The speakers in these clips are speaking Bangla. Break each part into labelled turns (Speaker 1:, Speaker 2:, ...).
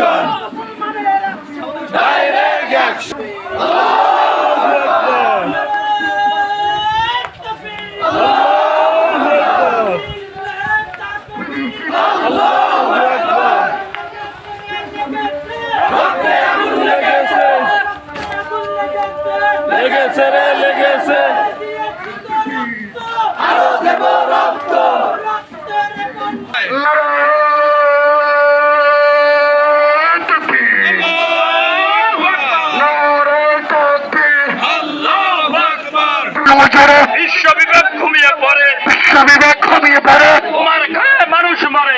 Speaker 1: অ্যাকশন ডাইরেক্ট অ্যাকশন লেগেছে রে লেগেছে আরো দেব রক্ত বিশ্ববিবেক ঘুমিয়ে পড়ে তোমার গায়ে মানুষ মরে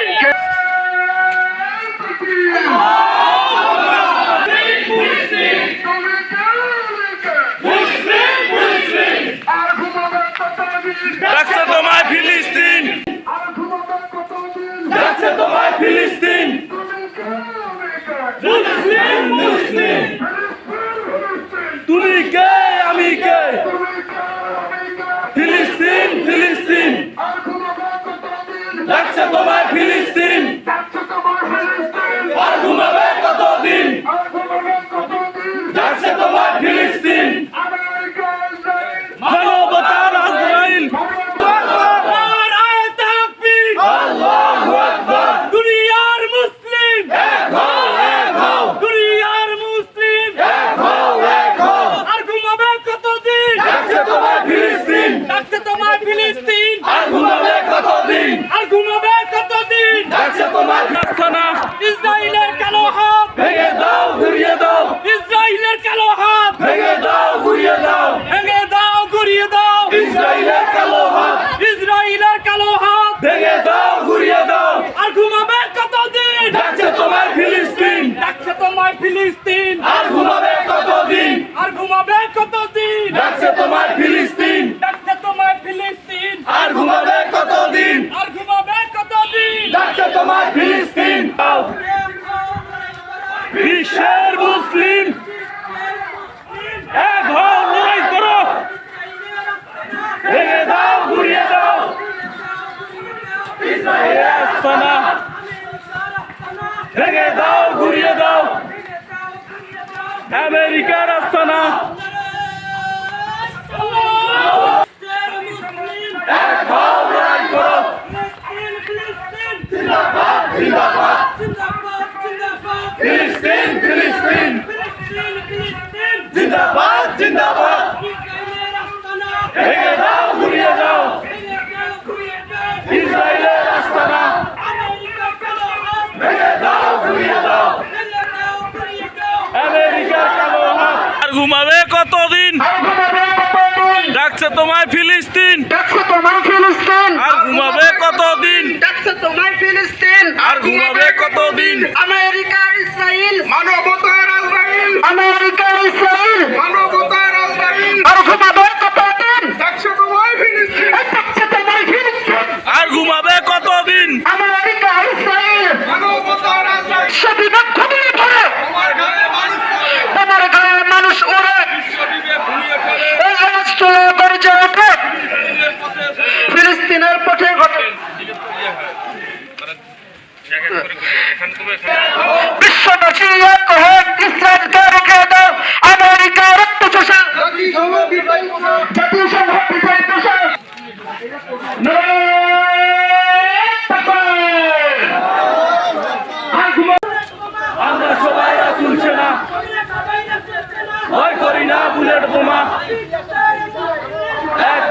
Speaker 1: ডাকছে তোমায় ফিলিস্তিন ডাকছে তোমায় ফিলিস্তিন মুসলিম মুসলিম তুমি কে আমি কে ফিলিস্তিন ফিলিস্তিন ডাকছে তোমায় ফিলিস্তিন আর ঘুমাবে কতদিন ডাকছে তোমায় ফিলিস্তিন মানবতার আজরাইল দুনিয়ার মুসলিম দুনিয়ার মুসলিম আর ঘুমাবে কতদিন ডাকছে তোমায় ফিলিস্তিন ডাকছে তোমায় ফিলিস্তিন আর ঘুমাবে কতদিন আর ঘুমাবে কতদিন ডাকছে তোমায় আস্তানা ইসরাইলের কালো হাত ভেঙে দাও ঘুরিয়ে দাও ইসরাইলের কালো হাত ভেঙে দাও ঘুরিয়ে দাও ভেঙে দাও ঘুরিয়ে দাও ইসরাইলের কালো হাত ইসরাইলের কালো হাত ভেঙে দাও ঘুরিয়ে দাও আর ঘুমাবে কতদিন ডাকছে তোমায় ফিলিস্তিন ডাকছে তোমায় ফিলিস্তিন আর ঘুমাবে কতদিন আর ঘুমাবে কতদিন ডাকছে তোমায় ফিলিস্তিন ডাকছে তোমায় ফিলিস্তিন আর ঘুমাবে কতদিন আর ঘুমাবে কতদিন ডাকছে তোমায় ফিলিস্তিন বিশ্বের মুসলিম এক হও লড়াই করো ভেঙে দাও ঘুরিয়ে দাও ইসরায়েলের আস্তানা ভেঙে দাও ঘুরিয়ে দাও আমেরিকার আস্তানা এক হও লড়াই করো জিন্দাবাদ জিন্দাবাদ ফিলিস্তিন ফিলিস্তিন জিন্দাবাদ জিন্দাবাদ ভেঙে দাও ঘুরিয়ে দাও ইসরায়েলের আস্তানা ভেঙে দাও ঘুরিয়ে দাও আমেরিকার কালো হাত আর ঘুমাবে কতদিন ডাকছে তোমায় ফিলিস্তিন
Speaker 2: ডাকছে তোমায় ফিলিস্তিন
Speaker 1: আর ঘুমাবে কতদিন
Speaker 2: ডাকছে তোমায় ফিলিস্তিন
Speaker 1: আর ঘুমাবে কতদিন
Speaker 2: আমেরিকা ইসরায়েল
Speaker 1: মানবতার আজরাইল
Speaker 2: আমেরিকা ইসরায়েল
Speaker 1: মানবতার আজরাইল
Speaker 2: আর ঘুমাবে কতদিন
Speaker 1: ডাকছে তোমায় ফিলিস্তিন
Speaker 2: ডাকছে তোমায় ফিলিস্তিন
Speaker 1: আর ঘুমাবে কতদিন
Speaker 2: আমেরিকা ইসরায়েল
Speaker 1: মানবতার আজরাইল
Speaker 2: বিশ্ববিবেক ঘুমিয়ে পড়ে
Speaker 1: তোমার গায়ে মানুষ মরে
Speaker 2: তোমার গায়ে মানুষ ওড়ে
Speaker 1: বিশ্ববিবেক ঘুমিয়ে পড়ে
Speaker 2: এই রাষ্ট্র গর্জে ওঠে
Speaker 1: ফিলিস্তিনের পথে
Speaker 2: ফিলিস্তিনের পথে ঘটে বিশ্ববাসী এক হয়ে ইসরায়েলকে রুখে দাও আমেরিকা রক্ত চোষা জাতিসংঘ বিজয় পোষা
Speaker 1: আমরা সবাই রাসূল সেনা ভয় করি না বুলেট বোমা এক